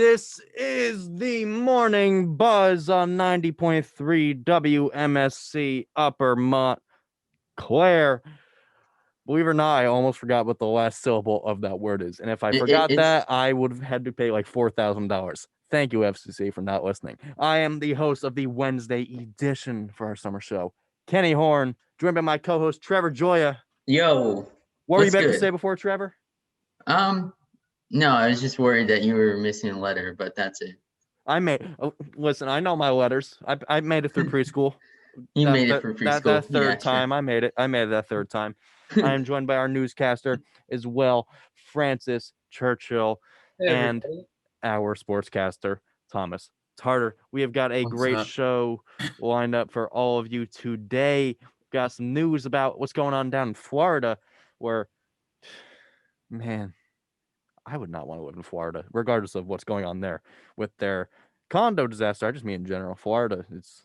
This is the morning buzz on 90.3 WMSC Upper Montclair. Believe it or not, I almost forgot what the last syllable of that word is. And if I forgot that, I would have had to pay like $4,000. Thank you, FCC, for not listening. I am the host of the Wednesday edition for our summer show, Kenny Horn, joined by my co-host, Trevor Gioia. Yo, What were you about to say before, Trevor? No, I was just worried that you were missing a letter, but that's it. Listen, I know my letters. I made it through preschool. You made it for preschool. That third time, I made it. I made it that third time. I am joined by our newscaster as well, Francis Churchill, and our sportscaster, Thomas Tarter. We have got a great show lined up for all of you today. We've got some news about what's going on down in Florida, where, man, I would not want to live in Florida, regardless of what's going on there with their condo disaster. I just mean in general, Florida. It's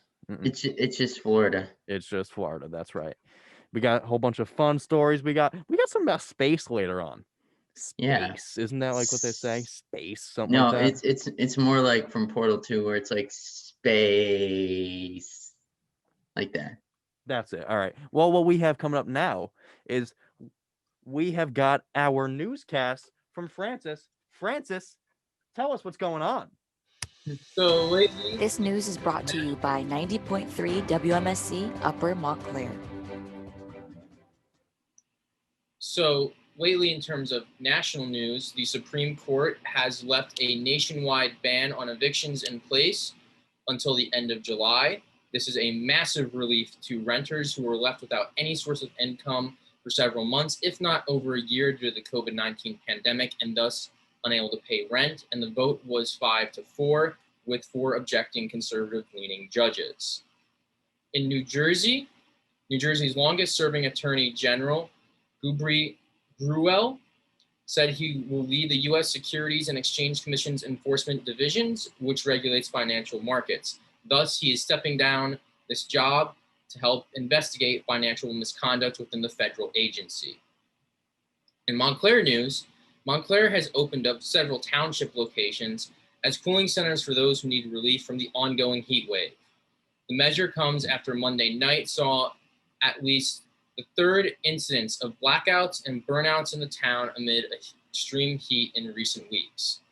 just Florida. It's just Florida. That's right. We got a whole bunch of fun stories. We got some about space later on. Space, isn't that like what they say? Space, something like that. No, it's more like from Portal 2, where it's like space, like that. That's it. All right. Well, what we have coming up now is we have got our newscast from Francis. Francis, tell us what's going on. So lately, this news is brought to you by 90.3 WMSC Upper Montclair. So lately, in terms of national news, the Supreme Court has left a nationwide ban on evictions in place until the end of July. This is a massive relief to renters who were left without any source of income for several months, if not over a year, due to the COVID-19 pandemic, and thus unable to pay rent. And the vote was 5-4, with 4 objecting conservative-leaning judges. In New Jersey's longest-serving attorney general, Gubri Gruel, said he will lead the U.S. Securities and Exchange Commission's enforcement divisions, which regulates financial markets. Thus, he is stepping down this job to help investigate financial misconduct within the federal agency. In Montclair news, Montclair has opened up several township locations as cooling centers for those who need relief from the ongoing heat wave. The measure comes after Monday night saw at least the 3rd incidence of blackouts and burnouts in the town amid extreme heat in recent weeks.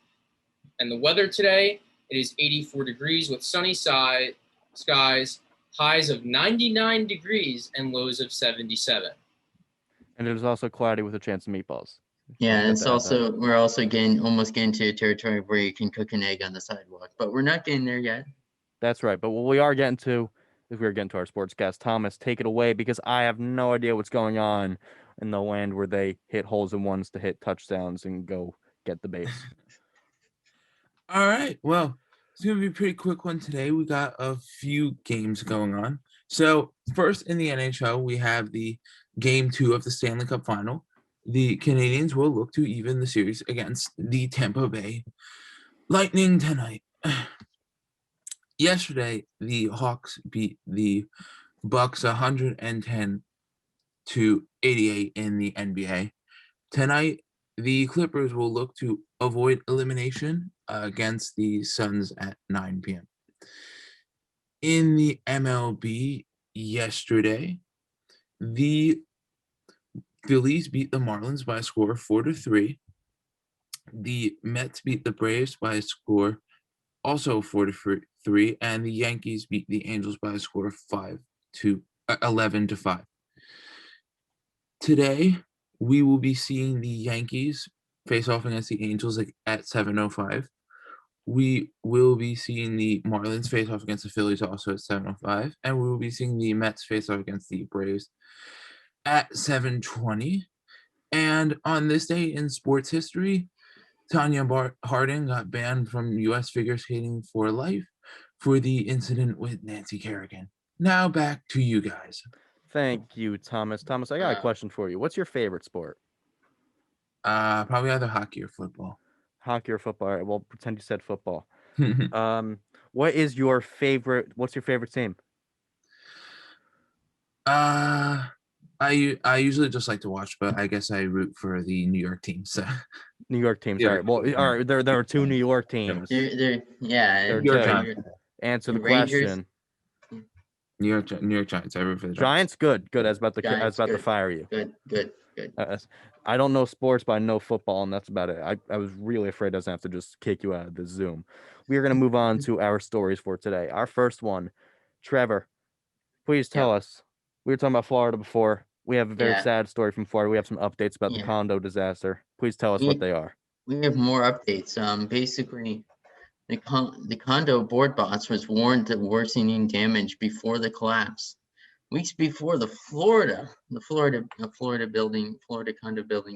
And the weather today, it is 84 degrees with sunny skies, highs of 99 degrees and lows of 77. And it is also cloudy with a chance of meatballs. Yeah, and we're also almost getting to a territory where you can cook an egg on the sidewalk, but we're not getting there yet. That's right. But what we are getting to, if we're getting to our sportscast, Thomas, take it away, because I have no idea what's going on in the land where they hit holes in ones to hit touchdowns and go get the base. All right. Well, it's going to be a pretty quick one today. We got a few games going on. So first in the NHL, we have the Game 2 of the Stanley Cup Final. The Canadiens will look to even the series against the Tampa Bay Lightning tonight. Yesterday, the Hawks beat the Bucks 110-88 in the NBA. Tonight, the Clippers will look to avoid elimination against the Suns at 9 p.m. In the MLB yesterday, the Phillies beat the Marlins by a score of 4-3. The Mets beat the Braves by a score also 4-3, and the Yankees beat the Angels by a score of 11-5. Today, we will be seeing the Yankees face off against the Angels at 7:05. We will be seeing the Marlins face off against the Phillies also at 7:05, and we will be seeing the Mets face off against the Braves at 7:20. And on this day in sports history, Tanya Harding got banned from U.S. figure skating for life for the incident with Nancy Kerrigan. Now back to you guys. Thank you, Thomas. Thomas, I got a question for you. What's your favorite sport? Probably either hockey or football. Hockey or football? All right, well, pretend you said football. What's your favorite team? I I usually just like to watch, but I guess I root for the New York team. So New York teams. Yeah. All right. Well, all right. There are two New York teams. Yeah, There are New York two. Giants. Answer the Rangers. question. New York Giants. I root for the Giants. Good. I was about to Giants, to good. fire you. Good. I don't know sports, but I know football, and that's about it. I was really afraid I was going to have to just kick you out of the Zoom. We are going to move on to our stories for today. Our first one, Trevor, please tell us. We were talking about Florida before. We have a very sad story from Florida. We have some updates about the condo disaster. Please tell us what they are. We have more updates. Basically, the condo board boss was warned of worsening damage before the collapse. Weeks before the Florida condo building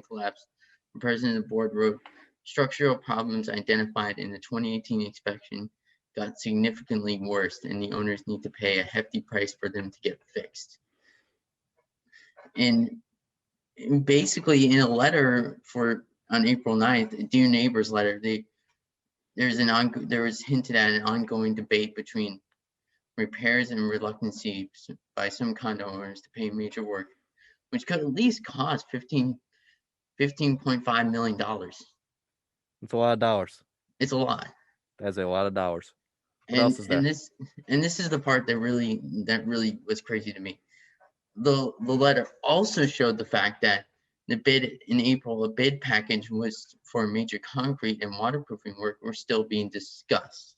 collapsed, the president of the board wrote, structural problems identified in the 2018 inspection got significantly worse, and the owners need to pay a hefty price for them to get fixed. And basically, in a letter on April 9th, a Dear Neighbors letter, there was hinted at an ongoing debate between repairs and reluctancy by some condo owners to pay major work, which could at least cost $15.5 million. It's a lot of dollars. It's a lot. That's a lot of dollars. What and else is there? and this is the part that really was crazy to me. The letter also showed the fact that the bid in April, a bid package was for major concrete and waterproofing work were still being discussed.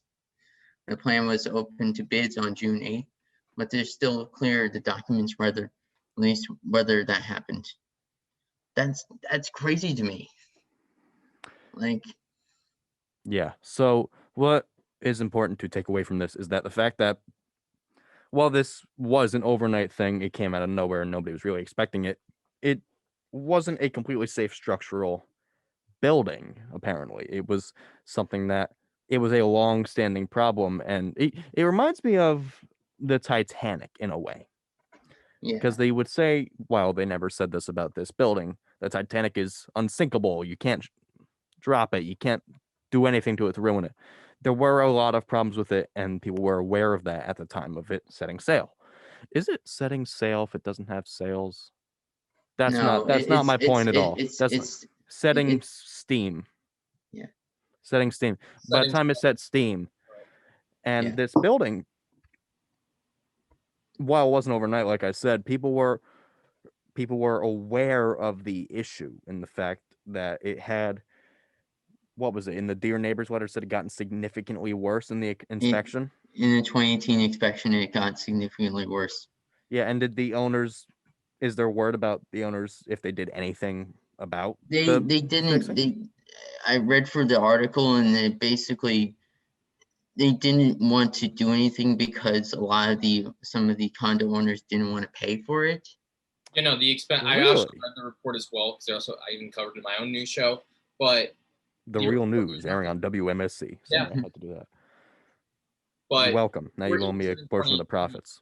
The plan was open to bids on June 8th, but there's still clear the documents whether that happened. That's crazy to me. Like, yeah. So what is important to take away from this is that the fact that while this was an overnight thing, it came out of nowhere and nobody was really expecting it. It wasn't a completely safe structural building, apparently. It was something that it was a long-standing problem, and it reminds me of the Titanic in a way. Because they would say, well, they never said this about this building, the Titanic is unsinkable. You can't drop it. You can't do anything to it to ruin it. There were a lot of problems with it, and people were aware of that at the time of it setting sail. Is it setting sail if it doesn't have sails? That's not my point at all. That's setting steam. Yeah. Setting steam. By the time it set steam, and this building, while it wasn't overnight, like I said, people were aware of the issue and the fact that it had, what was it, in the Dear Neighbors letter said it gotten significantly worse in the inspection? In the 2018 inspection, it got significantly worse. Yeah, and did the owners, is there word about the owners if they did anything about they didn't fixing? I read through the article, and they basically they didn't want to do anything because some of the condo owners didn't want to pay for it. You know, the expense. Really? I also read the report as well because I even covered it in my own news show. But the real news airing on WMSC. So I had to do that. But you're welcome. Now you owe me a portion of the profits.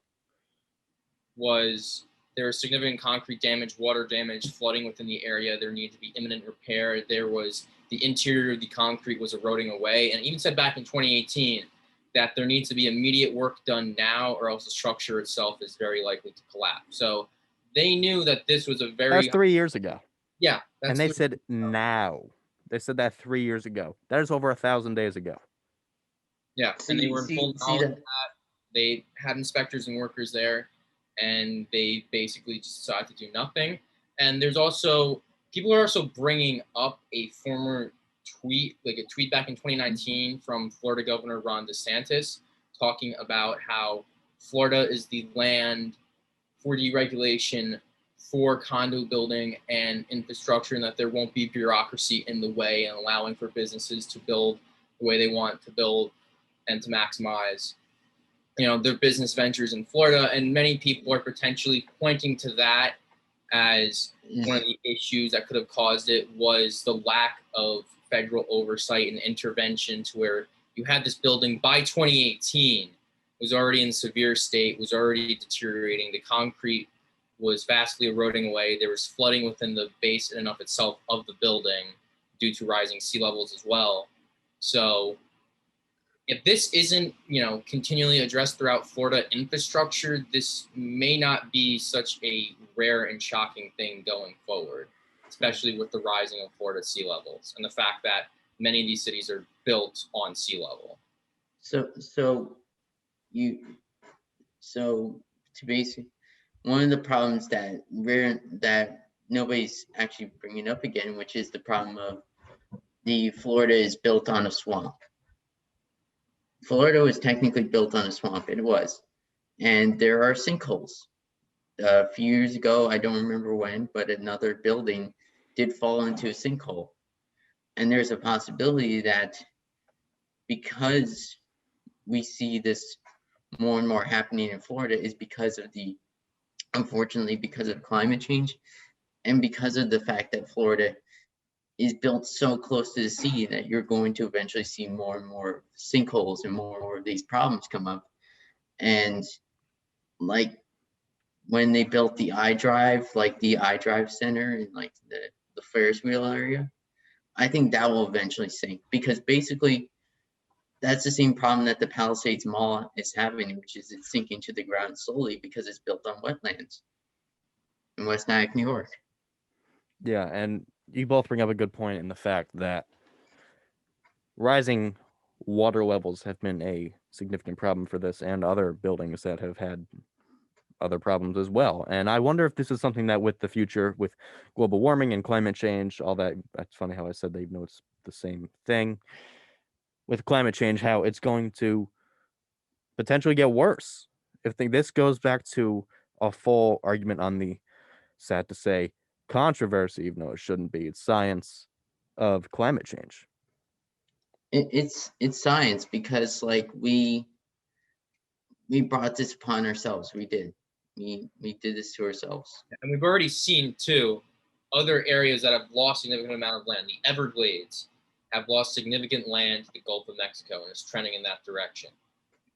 There was significant concrete damage, water damage, flooding within the area. There needed to be imminent repair. There was the interior of the concrete was eroding away, and even said back in 2018 that there needs to be immediate work done now, or else the structure itself is very likely to collapse. So they knew that this was a very. That's 3 years ago. Yeah, and they said now. They said that 3 years ago. That is over 1,000 days ago. Yeah, and they were in full knowledge of that. They had inspectors and workers there, and they basically just decided to do nothing. And there's also, people are also bringing up a former tweet, like a tweet back in 2019 from Florida Governor Ron DeSantis, talking about how Florida is the land for deregulation for condo building and infrastructure, and that there won't be bureaucracy in the way, and allowing for businesses to build the way they want to build and to maximize, their business ventures in Florida. And many people are potentially pointing to that as one of the issues that could have caused it, was the lack of federal oversight and intervention, to where you had this building by 2018 was already in severe state, was already deteriorating. The concrete was vastly eroding away. There was flooding within the base and of itself of the building due to rising sea levels as well. So if this isn't, continually addressed throughout Florida infrastructure, this may not be such a rare and shocking thing going forward, especially with the rising of Florida sea levels and the fact that many of these cities are built on sea level. So to basic, one of the problems that nobody's actually bringing up again, which is the problem of the Florida is built on a swamp. Florida was technically built on a swamp. It was, and there are sinkholes. A few years ago, I don't remember when, but another building did fall into a sinkhole, and there's a possibility that because we see this more and more happening in Florida is unfortunately, because of climate change and because of the fact that Florida is built so close to the sea that you're going to eventually see more and more sinkholes and more of these problems come up. And like when they built the iDrive, like the iDrive Center in like the Ferris wheel area, I think that will eventually sink, because basically that's the same problem that the Palisades Mall is having, which is it's sinking to the ground slowly because it's built on wetlands in West Nyack, New York. Yeah, and you both bring up a good point in the fact that rising water levels have been a significant problem for this and other buildings that have had other problems as well. And I wonder if this is something that with the future, with global warming and climate change, all that, that's funny how I said they know it's the same thing. With climate change, how it's going to potentially get worse. If this goes back to a full argument on the, sad to say, controversy, even though it shouldn't be, it's science of climate change. It's science, because like we brought this upon ourselves. We did this to ourselves. And we've already seen too other areas that have lost significant amount of land. The Everglades have lost significant land to the Gulf of Mexico and is trending in that direction.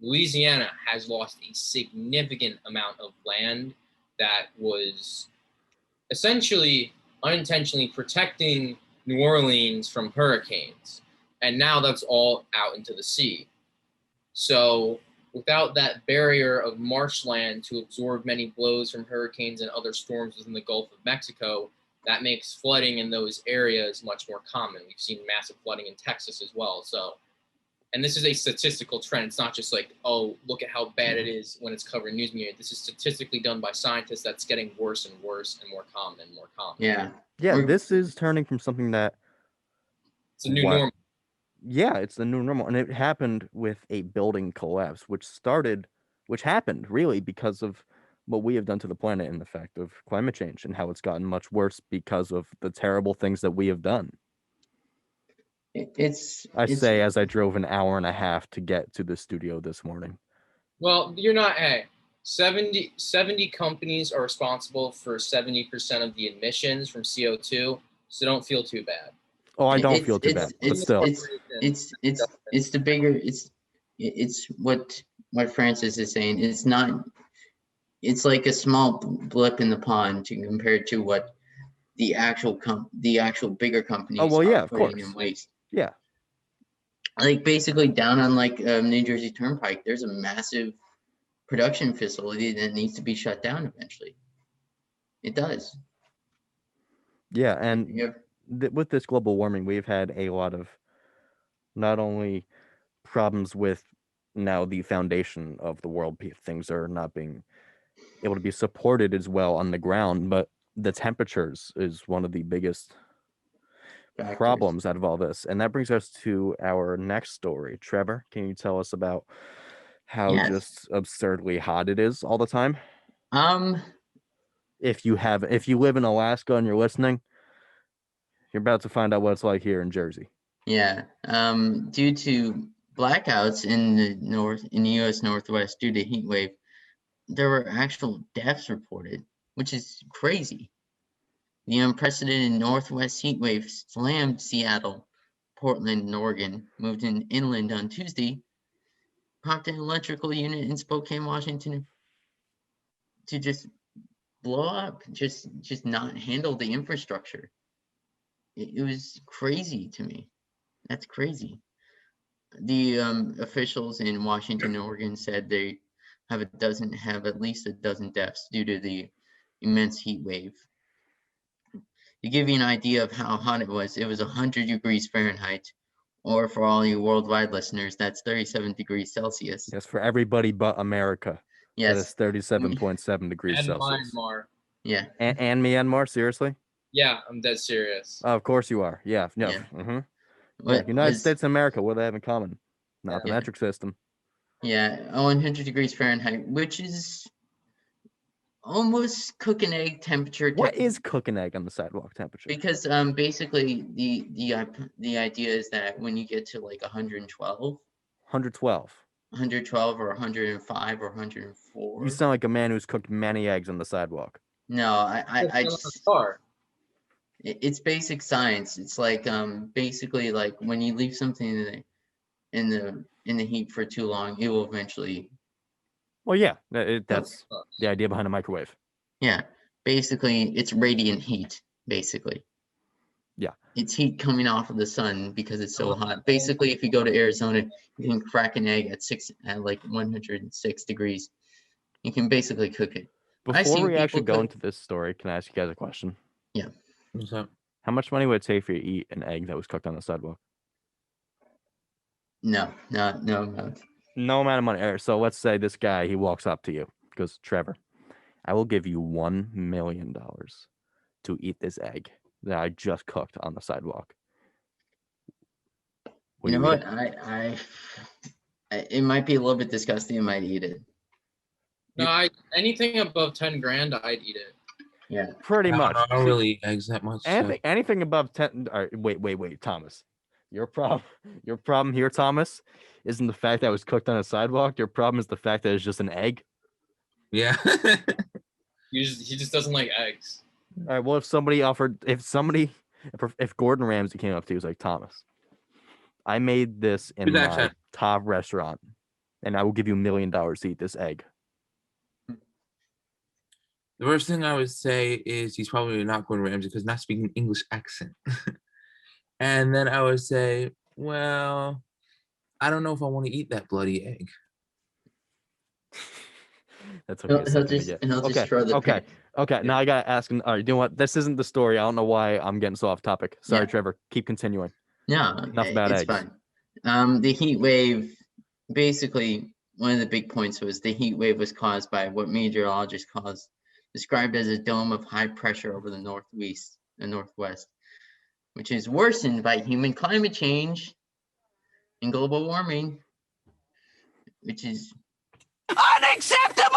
Louisiana has lost a significant amount of land that was essentially unintentionally protecting New Orleans from hurricanes. And now that's all out into the sea. So without that barrier of marshland to absorb many blows from hurricanes and other storms within the Gulf of Mexico, that makes flooding in those areas much more common. We've seen massive flooding in Texas as well. So, and this is a statistical trend. It's not just like, oh, look at how bad it is when it's covered in news media. This is statistically done by scientists. That's getting worse and worse and more common and more common. Yeah. This is turning from something that it's a new normal. Yeah, it's the new normal. And it happened with a building collapse, which happened really because of what we have done to the planet and the fact of climate change and how it's gotten much worse because of the terrible things that we have done. It's as I drove an hour and a half to get to the studio this morning. Well, you're not, 70 companies are responsible for 70% of the emissions from CO2, so don't feel too bad. Oh, I don't feel too bad, but still. It's the bigger, it's what Francis is saying. It's like a small blip in the pond compared to what the actual bigger companies are putting in waste. Yeah. Like basically down on like New Jersey Turnpike, there's a massive production facility that needs to be shut down eventually. It does. Yeah, and with this global warming, we've had a lot of not only problems with now the foundation of the world, things are not being able to be supported as well on the ground, but the temperatures is one of the biggest problems out of all this. And that brings us to our next story. Trevor, can you tell us about how just absurdly hot it is all the time? If you live in Alaska and you're listening, you're about to find out what it's like here in Jersey. Yeah. Due to blackouts in the U.S. Northwest due to heat wave, there were actual deaths reported, which is crazy. The unprecedented Northwest heat wave slammed Seattle, Portland, and Oregon, moved inland on Tuesday, prompted an electrical unit in Spokane, Washington, to just blow up, just not handle the infrastructure. It was crazy to me. That's crazy. officials in Washington and Oregon said they have at least a dozen deaths due to the immense heat wave. To give you an idea of how hot it was 100 degrees Fahrenheit, or for all you worldwide listeners, that's 37 degrees Celsius. Yes, for everybody but America. Yes. That is 37.7 degrees And Celsius. Myanmar. Yeah. And Myanmar, seriously? Yeah, I'm dead serious. Of course you are. Yeah. No. Yeah. Yeah. United States of America, what do they have in common? Not the metric system. Yeah, 100 degrees Fahrenheit, which is almost cook an egg temperature. What is cook an egg on the sidewalk temperature? Because basically the idea is that when you get to like 112 or 105 or 104. You sound like a man who's cooked many eggs on the sidewalk. No, I just, it's basic science. It's like basically like when you leave something in the heat for too long, it will eventually. Well, yeah, that's the idea behind a microwave. Yeah, basically it's radiant heat, basically. Yeah. It's heat coming off of the sun because it's so hot. Basically, if you go to Arizona, you can crack an egg at like 106 degrees. You can basically cook it. Before we actually go into this story, can I ask you guys a question? Yeah. What's up? How much money would it take for you to eat an egg that was cooked on the sidewalk? No. No amount of money. All right, so let's say this guy, he walks up to you, goes, Trevor, I will give you $1 million to eat this egg that I just cooked on the sidewalk. You know what? I it might be a little bit disgusting. I might eat it. No, anything above 10 grand, I'd eat it. Yeah, pretty much. I don't really eat eggs that much. Anything above 10. All right, wait, Thomas. Your problem here, Thomas, isn't the fact that it was cooked on a sidewalk. Your problem is the fact that it's just an egg. Yeah. He just doesn't like eggs. All right. Well, if Gordon Ramsay came up to you, was like, Thomas, I made this in my top restaurant, and I will give you $1 million to eat this egg. The first thing I would say is he's probably not Gordon Ramsay because not speaking English accent. And then I would say, well, I don't know if I want to eat that bloody egg. That's okay. Okay. Now I gotta ask him. All right, you know what? This isn't the story. I don't know why I'm getting so off topic. Sorry, Trevor. Keep continuing. No, enough about eggs. Fine. The heat wave. Basically, one of the big points was the heat wave was caused by what meteorologists described as a dome of high pressure over the northwest, which is worsened by human climate change and global warming, which is unacceptable.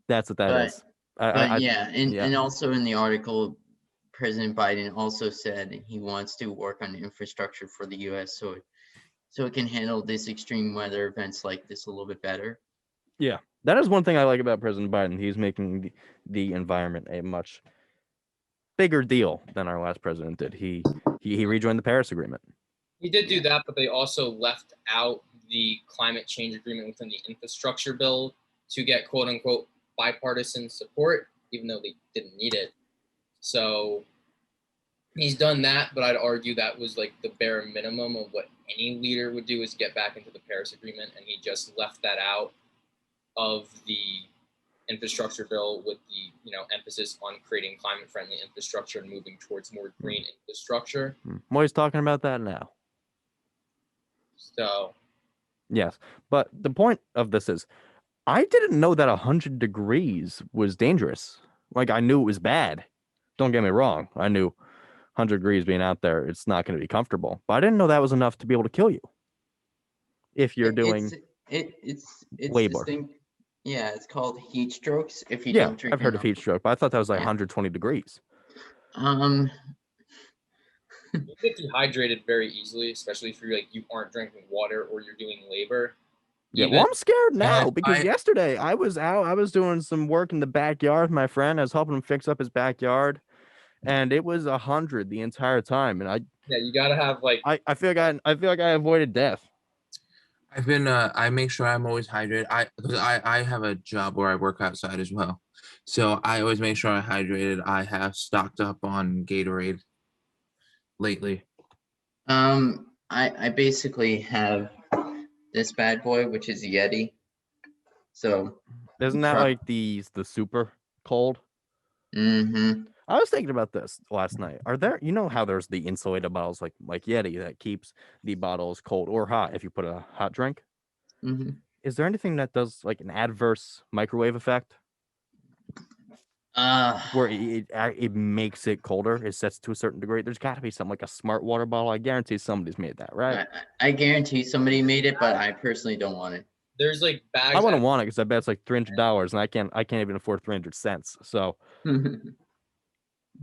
That's what that is. And also in the article, President Biden also said he wants to work on infrastructure for the U.S. so it can handle this extreme weather events like this a little bit better. Yeah, that is one thing I like about President Biden. He's making the environment a much bigger deal than our last president did. He rejoined the Paris Agreement. He did do that, but they also left out the climate change agreement within the infrastructure bill to get quote unquote bipartisan support, even though they didn't need it. So he's done that, but I'd argue that was like the bare minimum of what any leader would do is get back into the Paris Agreement, and he just left that out of the infrastructure bill with the emphasis on creating climate-friendly infrastructure and moving towards more green infrastructure. I'm always talking about that now. So yes, but the point of this is I didn't know that 100 degrees was dangerous. Like, I knew it was bad. Don't get me wrong. I knew 100 degrees being out there, it's not going to be comfortable. But I didn't know that was enough to be able to kill you. If you're doing it's labor. Yeah, it's called heat strokes. If you don't drink I've heard of heat stroke, but I thought that was like 120 degrees. You get dehydrated very easily, especially if you aren't drinking water or you're doing labor. Yeah, well, I'm scared now because yesterday I was out. I was doing some work in the backyard with my friend. I was helping him fix up his backyard, and it was 100 the entire time. And you gotta have I feel like I avoided death. I've been I make sure I'm always hydrated. I have a job where I work outside as well, so I always make sure I'm hydrated. I have stocked up on Gatorade lately. I basically have this bad boy, which is Yeti. So Isn't that like the super cold? Mm-hmm. I was thinking about this last night. Are there, how there's the insulated bottles like Yeti that keeps the bottles cold or hot if you put a hot drink? Mm-hmm. Is there anything that does like an adverse microwave effect? Where it makes it colder, it sets to a certain degree. There's got to be something like a smart water bottle. I guarantee somebody's made that, right? I guarantee somebody made it, but I personally don't want it. There's like bags. I wouldn't want it because I bet it's like $300, and I can't even afford 300 cents. So don't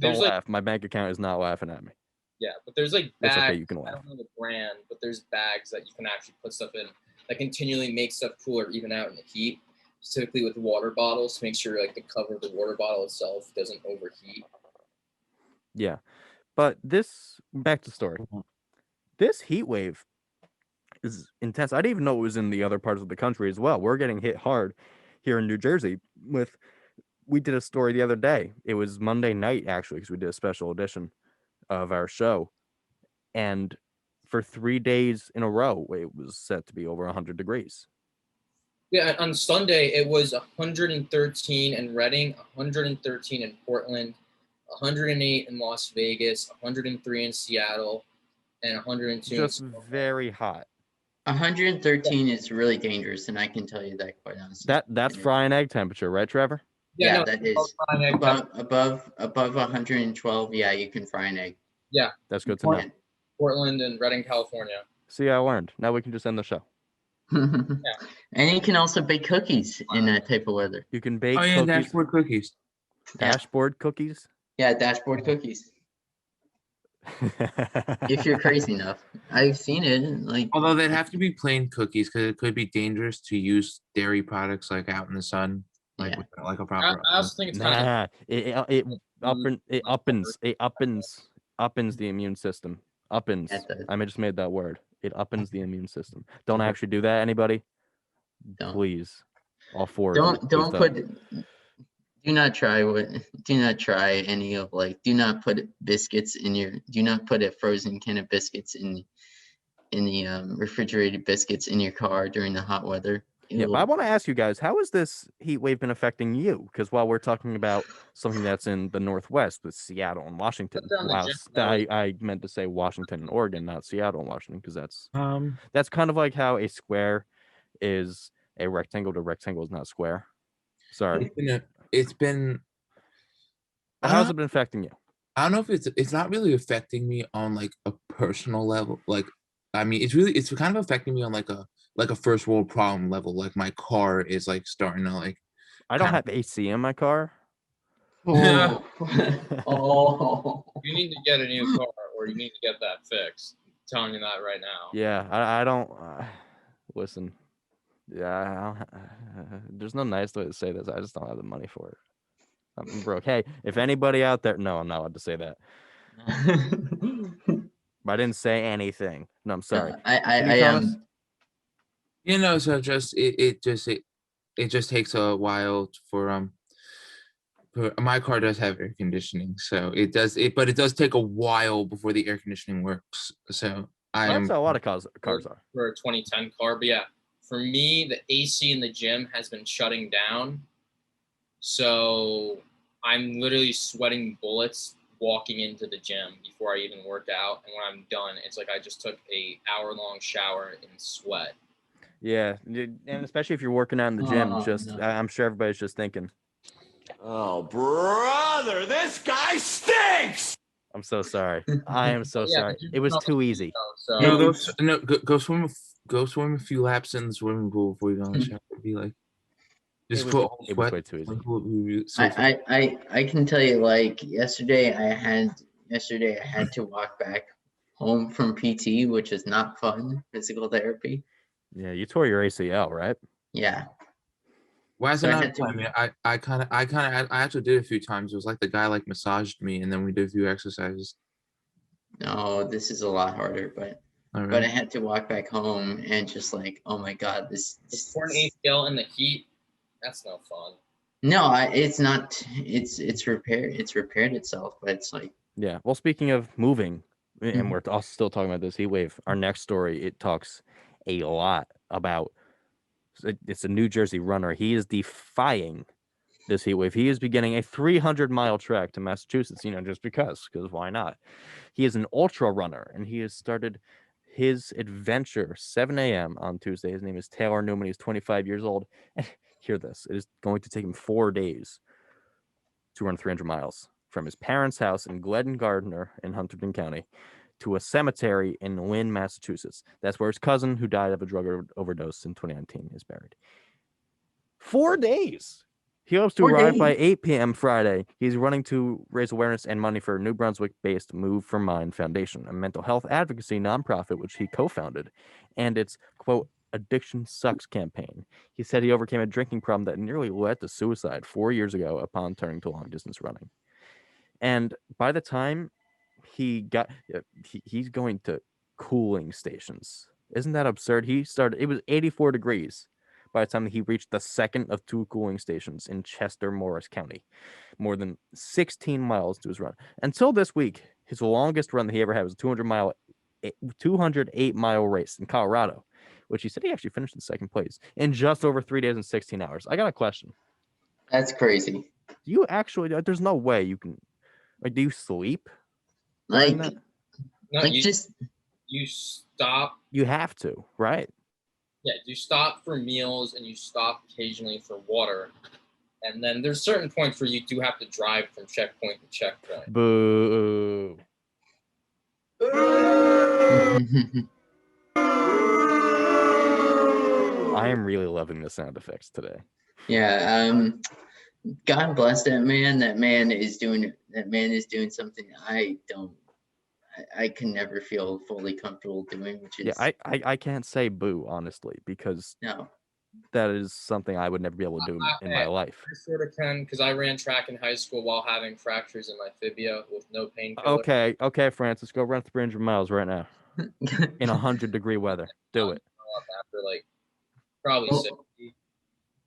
laugh. My bank account is not laughing at me. Yeah, but there's like bags. It's okay, you can laugh. I don't know the brand, but there's bags that you can actually put stuff in that continually make stuff cooler even out in the heat. Specifically with water bottles to make sure like the cover of the water bottle itself doesn't overheat. Yeah, but back to the story. This heat wave is intense. I didn't even know it was in the other parts of the country as well. We're getting hit hard here in New Jersey we did a story the other day. It was Monday night actually because we did a special edition of our show, and for 3 days in a row it was set to be over 100 degrees. Yeah, on Sunday it was 113 in Reading, 113 in Portland, 108 in Las Vegas, 103 in Seattle, and 102. Just very hot. 113 is really dangerous, and I can tell you that quite honestly. That's frying egg temperature, right, Trevor? Yeah, no, that is above 112. Yeah, you can fry an egg. Yeah, that's good to know. Portland and Reading, California. See, I learned. Now we can just end the show. Yeah. And you can also bake cookies in that type of weather. You can bake cookies. Dashboard cookies. Dashboard cookies? Yeah, dashboard cookies. If you're crazy enough. I've seen it. Although they'd have to be plain cookies because it could be dangerous to use dairy products like out in the sun. Like a proper. I also think it's kind of it uppens the immune system. I just made that word. It uppens the immune system. Don't actually do that, anybody. Don't. Please. All four. Do not try any of do not put biscuits do not put a frozen can of biscuits in the refrigerated biscuits in your car during the hot weather. Yeah, but I want to ask you guys, how has this heat wave been affecting you? Because while we're talking about something that's in the Northwest with Seattle and Washington, I meant to say Washington and Oregon, not Seattle and Washington, because that's kind of like how a square is a rectangle to rectangle is not square. Sorry. How's it been affecting you? I don't know if it's not really affecting me on like a personal level. Like, I mean, it's kind of affecting me on like a first world problem level. Like my car is like starting to like. I don't have AC in my car. Oh. You need to get a new car, or you need to get that fixed. I'm telling you that right now. Yeah, I don't listen. Yeah, there's no nice way to say this. I just don't have the money for it. I'm broke. Hey, if anybody out there, no, I'm not allowed to say that. I didn't say anything. No, I'm sorry. I am. So it just takes a while for my car does have air conditioning, so but it does take a while before the air conditioning works. So that's how a lot of cars are for a 2010 car. But yeah, for me, the AC in the gym has been shutting down, so I'm literally sweating bullets walking into the gym before I even work out, and when I'm done, it's like I just took a hour-long shower in sweat. Yeah, and especially if you're working out in the gym, I'm sure everybody's just thinking, "Oh, brother, this guy stinks." I'm so sorry. I am so sorry. It was too easy. Go swim a few laps in the swimming pool before you go in the shower. Be like, just put it was way too easy. I can tell you, yesterday I had to walk back home from PT, which is not fun, physical therapy. Yeah, you tore your ACL, right? Yeah. Why is it not? I actually did it a few times. It was like the guy massaged me, and then we did a few exercises. No, this is a lot harder, but I had to walk back home and just oh my god, this torn ACL in the heat. That's no fun. No, it's not. It's repaired. It's repaired itself, but it's yeah. Well, speaking of moving, and we're also still talking about this heat wave. Our next story, it talks a lot about. It's a New Jersey runner. He is defying this heat wave. He is beginning a 300-mile trek to Massachusetts. Just because why not? He is an ultra runner, and he has started his adventure 7 a.m. on Tuesday. His name is Taylor Newman. He's 25 years old. And hear this: it is going to take him 4 days to run 300 miles from his parents' house in Glidden Gardner in Hunterdon County to a cemetery in Lynn, Massachusetts. That's where his cousin, who died of a drug overdose in 2019, is buried. 4 days. He hopes to arrive by 8 p.m. Friday. He's running to raise awareness and money for a New Brunswick-based Move for Mind Foundation, a mental health advocacy nonprofit which he co-founded, and its, quote, Addiction Sucks campaign. He said he overcame a drinking problem that nearly led to suicide 4 years ago upon turning to long-distance running. And by the time he's going to cooling stations. Isn't that absurd? It was 84 degrees by the time he reached the second of 2 cooling stations in Chester, Morris County, more than 16 miles to his run. Until this week, his longest run that he ever had was a 208-mile race in Colorado, which he said he actually finished in second place in just over 3 days and 16 hours. I got a question. That's crazy. You actually, there's no way you can, do you sleep? Like, you stop. You have to, right? Yeah, you stop for meals and you stop occasionally for water. And then there's certain points where you do have to drive from checkpoint to checkpoint. Boo. I am really loving the sound effects today. Yeah, God bless that man. That man is doing something I can never feel fully comfortable doing, which is I can't say boo, honestly, because no. That is something I would never be able to do in my life. I sort of can, because I ran track in high school while having fractures in my fibia with no painkiller. Okay, Francis, go run 300 miles right now in 100-degree weather. Do it. After probably 60.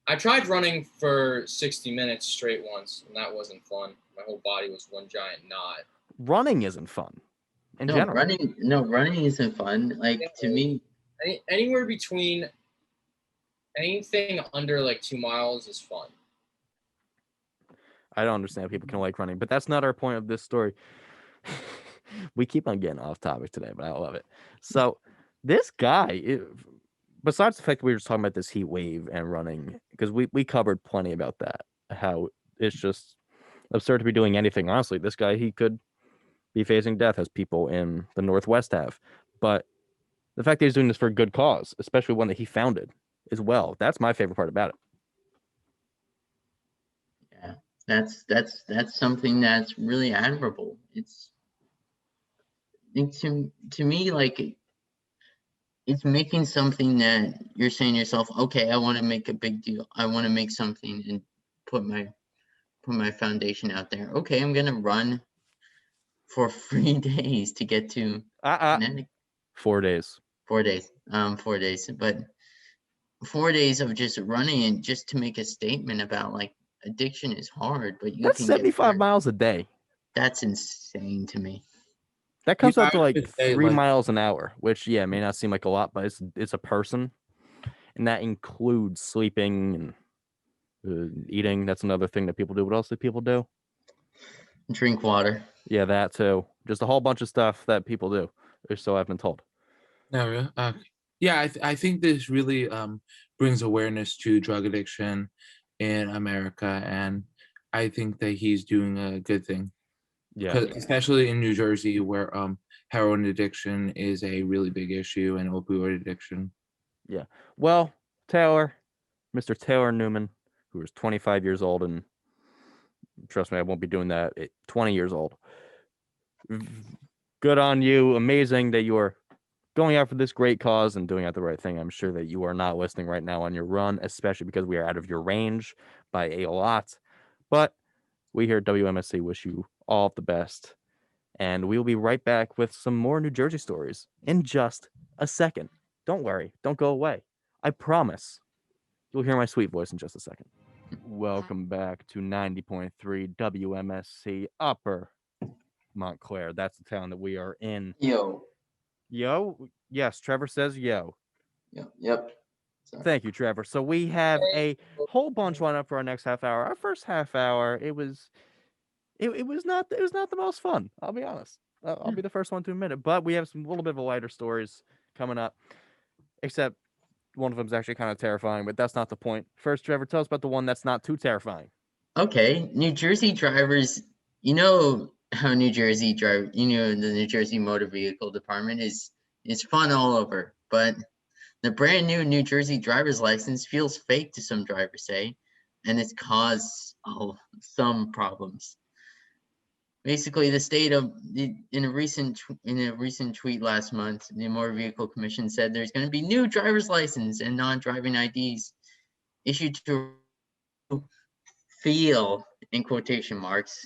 I tried running for 60 minutes straight once, and that wasn't fun. My whole body was one giant knot. Running isn't fun. In general. Running isn't fun. To me, anywhere between anything under 2 miles is fun. I don't understand how people can like running, but that's not our point of this story. We keep on getting off topic today, but I love it. So this guy, besides the fact that we were just talking about this heat wave and running, because we covered plenty about that, how it's just absurd to be doing anything. Honestly, this guy, he could be facing death, as people in the Northwest have. But the fact that he's doing this for a good cause, especially one that he founded as well, that's my favorite part about it. Yeah, that's something that's really admirable. To me, it's making something that you're saying to yourself, okay, I want to make a big deal. I want to make something and put my foundation out there. Okay, I'm gonna run for 3 days to get to 4 days. 4 days. 4 days, but 4 days of just running and just to make a statement about addiction is hard, but that's 75 miles a day. That's insane to me. That comes out to 3 miles an hour, which may not seem like a lot, but it's a person, and that includes sleeping and eating. That's another thing that people do. What else do people do? Drink water. Yeah, that too. Just a whole bunch of stuff that people do, or so I've been told. No, really? Yeah, I think this really brings awareness to drug addiction in America, and I think that he's doing a good thing. Yeah, especially in New Jersey, where heroin addiction is a really big issue, and opioid addiction. Yeah. Well, Mr. Taylor Newman, who is 25 years old, and trust me, I won't be doing that at 20 years old. Good on you. Amazing that you are going out for this great cause and doing out the right thing. I'm sure that you are not listening right now on your run, especially because we are out of your range by a lot. But we here at WMSC wish you all the best. And we'll be right back with some more New Jersey stories in just a second. Don't worry. Don't go away. I promise. You'll hear my sweet voice in just a second. Welcome back to 90.3 WMSC Upper Montclair. That's the town that we are in. Yo. Yes, Trevor says yo. Yep. Sorry. Thank you, Trevor. So we have a whole bunch lined up for our next half hour. Our first half hour, it was not the most fun. I'll be honest. I'll be the first one to admit it. But we have some little bit of lighter stories coming up, except one of them is actually kind of terrifying. But that's not the point. First, Trevor, tell us about the one that's not too terrifying. Okay, New Jersey drivers. You know how New Jersey the New Jersey Motor Vehicle Department is fun all over, but the brand new New Jersey driver's license feels fake to some drivers, say, and it's caused some problems. Basically, the state of in a recent tweet last month, the Motor Vehicle Commission said there's going to be new driver's license and non-driving IDs issued to feel in quotation marks,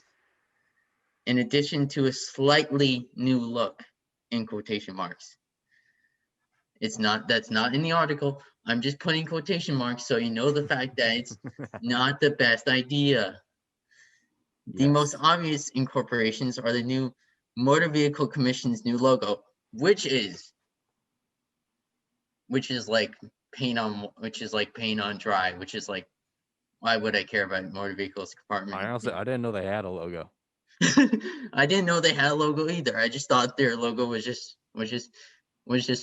in addition to a slightly new look in quotation marks. That's not in the article. I'm just putting quotation marks so you know the fact that it's not the best idea. The most obvious incorporations are the new Motor Vehicle Commission's new logo, which is like paint on dry, which is like, why would I care about Motor Vehicles Department? I didn't know they had a logo. I didn't know they had a logo either. I just thought their logo was just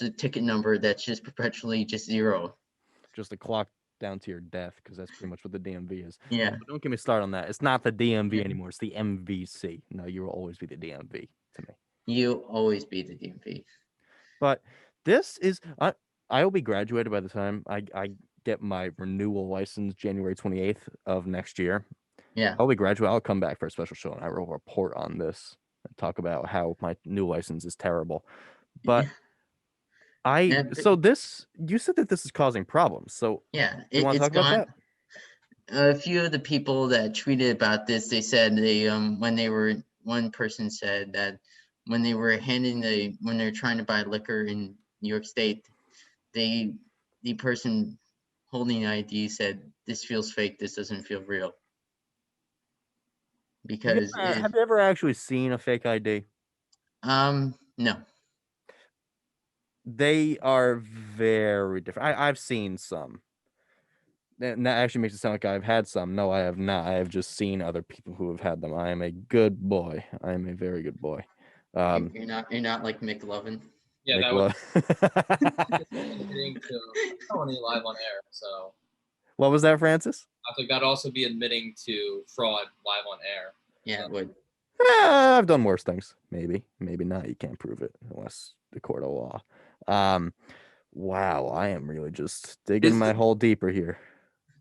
a ticket number that's just perpetually just zero. Just a clock down to your death, because that's pretty much what the DMV is. Yeah. But don't get me started on that. It's not the DMV anymore. It's the MVC. No, you will always be the DMV to me. You always be the DMV. But this is I will be graduated by the time I get my renewal license January 28th of next year. Yeah. I'll be graduate. I'll come back for a special show and I will report on this and talk about how my new license is terrible. But you said that this is causing problems. So yeah, you want to talk about that? A few of the people that tweeted about this, they said one person said that when they're trying to buy liquor in New York State, the person holding the ID said, "This feels fake. This doesn't feel real." Because have you ever actually seen a fake ID? No. They are very different. I've seen some. And that actually makes it sound like I've had some. No, I have not. I have just seen other people who have had them. I am a good boy. I am a very good boy. You're not like McLovin. Yeah, that was admitting to felony live on air. So. What was that, Francis? I think that'd also be admitting to fraud live on air. Yeah, it would. I've done worse things. Maybe not. You can't prove it unless the court of law. Wow, I am really just digging my hole deeper here.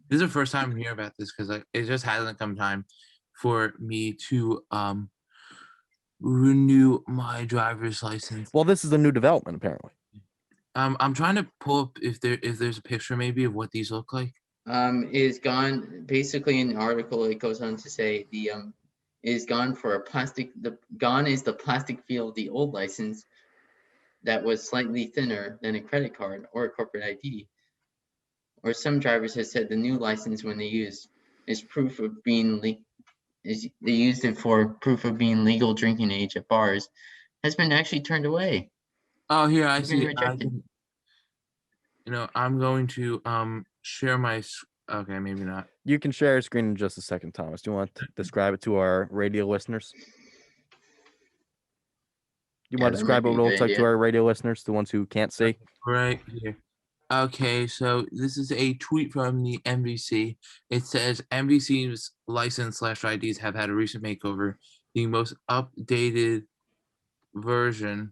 This is the first time I'm hearing about this because it just hasn't come time for me to renew my driver's license. Well, this is a new development, apparently. I'm trying to pull up if there's a picture maybe of what these look like. Is gone. Basically, in the article, it goes on to say is gone for a plastic. Gone is the plastic feel of the old license that was slightly thinner than a credit card or a corporate ID. Or some drivers have said the new license, when they use, is proof of being they used it for proof of being legal drinking age at bars, has been actually turned away. Oh, here I see. I'm going to share my. Okay, maybe not. You can share your screen in just a second, Thomas. Do you want to describe it to our radio listeners? You want to describe what it looks like to our radio listeners, the ones who can't see? Right here. Okay, so this is a tweet from the MVC. It says MVC's license/IDs have had a recent makeover. The most updated version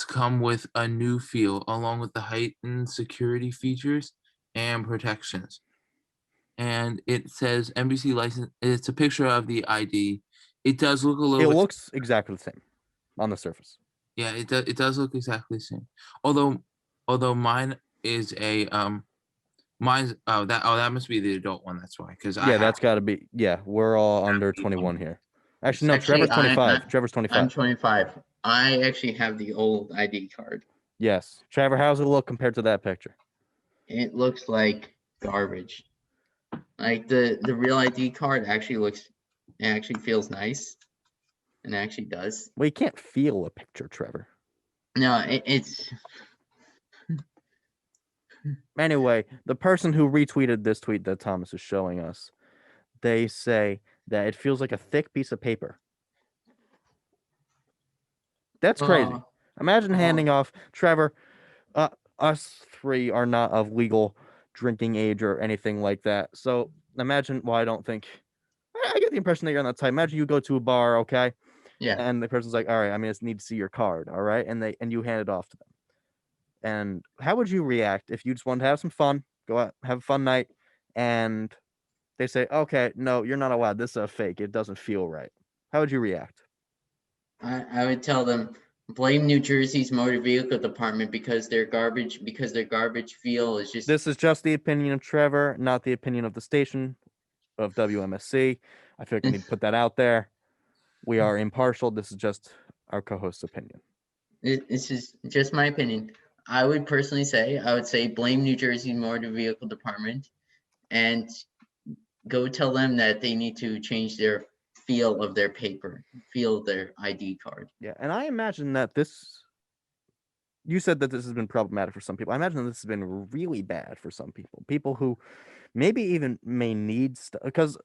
come with a new feel, along with the heightened security features and protections. And it says MVC license. It's a picture of the ID. It does look a little. It looks exactly the same on the surface. Yeah, it does look exactly the same. Although mine is a that must be the adult one. That's why. Because that's got to be. Yeah, we're all under 21 here. Actually, no. Trevor's 25. Trevor's 25. I'm 25. I actually have the old ID card. Yes, Trevor. How's it look compared to that picture? It looks like garbage. Like the real ID card actually feels nice. and it actually does. Well, you can't feel a picture, Trevor. No, it's. Anyway, the person who retweeted this tweet that Thomas is showing us, they say that it feels like a thick piece of paper. That's crazy. Imagine handing off, Trevor, us three are not of legal drinking age or anything like that. So imagine, well, I don't think, I get the impression that you're on that type. Imagine you go to a bar, okay? Yeah. And the person's like, all right, I mean, I just need to see your card, all right? And you hand it off to them. And how would you react if you just wanted to have some fun, go out, have a fun night, and they say, okay, no, you're not allowed. This is a fake. It doesn't feel right. How would you react? I would tell them, blame New Jersey's motor vehicle department because their garbage feel is just. This is just the opinion of Trevor, not the opinion of the station of WMSC. I feel like I need to put that out there. We are impartial. This is just our co-host's opinion. This is just my opinion. I would say blame New Jersey Motor Vehicle Department and go tell them that they need to change their feel of their paper, feel of their ID card. Yeah, and I imagine that you said that this has been problematic for some people. I imagine this has been really bad for some people. People who maybe even may need stuff, because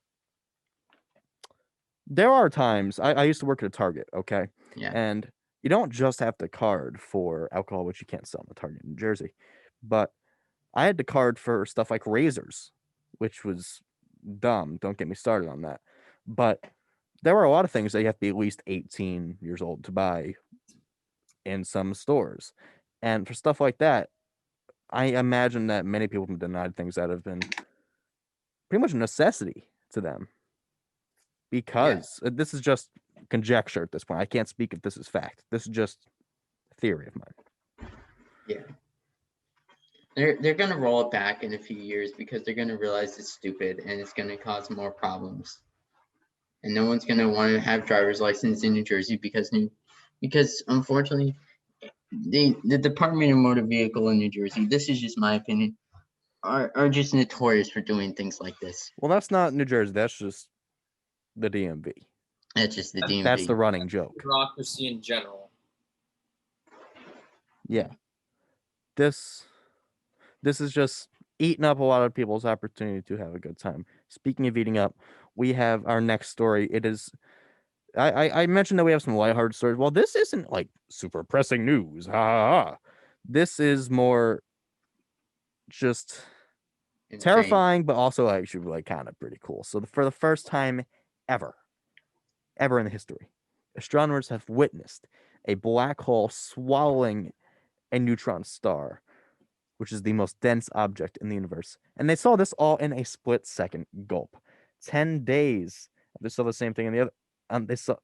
there are times, I used to work at a Target, okay? Yeah. And you don't just have the card for alcohol, which you can't sell in the Target in New Jersey, but I had the card for stuff like razors, which was dumb. Don't get me started on that. But there were a lot of things that you have to be at least 18 years old to buy in some stores. And for stuff like that, I imagine that many people have been denied things that have been pretty much a necessity to them. Because this is just conjecture at this point. I can't speak if this is fact. This is just a theory of mine. Yeah. They're gonna roll it back in a few years because they're gonna realize it's stupid and it's gonna cause more problems. And no one's gonna want to have driver's license in New Jersey because unfortunately the Department of Motor Vehicle in New Jersey, this is just my opinion, are just notorious for doing things like this. Well, that's not New Jersey. That's just the DMV. That's just the DMV. That's the running joke. Bureaucracy in general. Yeah. This is just eating up a lot of people's opportunity to have a good time. Speaking of eating up, we have our next story. It is, I mentioned that we have some lighthearted stories. Well, this isn't like super pressing news. Ha ha ha. This is more just Insane. Terrifying, but also actually like kind of pretty cool. So for the first time ever in the history, astronomers have witnessed a black hole swallowing a neutron star, which is the most dense object in the universe. And they saw this all in a split-second gulp. 10 days, they saw the same thing in the other.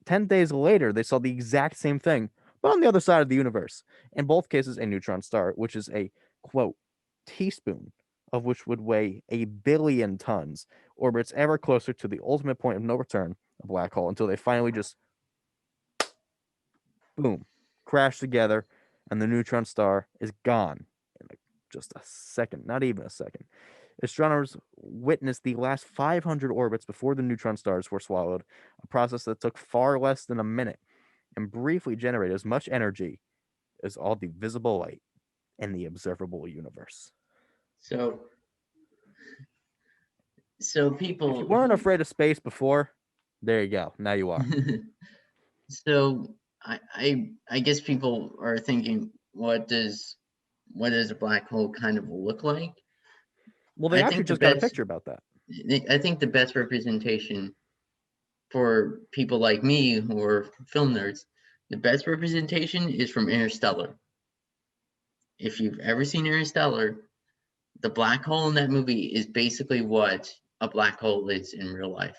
10 days later, they saw the exact same thing, but on the other side of the universe. In both cases, a neutron star, which is a, quote, teaspoon of which would weigh 1 billion tons, orbits ever closer to the ultimate point of no return, a black hole, until they finally just, boom, crash together, and the neutron star is gone in just a second, not even a second. Astronomers witnessed the last 500 orbits before the neutron stars were swallowed, a process that took far less than a minute and briefly generated as much energy as all the visible light in the observable universe. So people, if you weren't afraid of space before, there you go. Now you are. So I guess people are thinking, what does a black hole kind of look like? Well, they actually just got a picture about that. I think the best representation for people like me who are film nerds, the best representation is from Interstellar. If you've ever seen Interstellar, the black hole in that movie is basically what a black hole is in real life.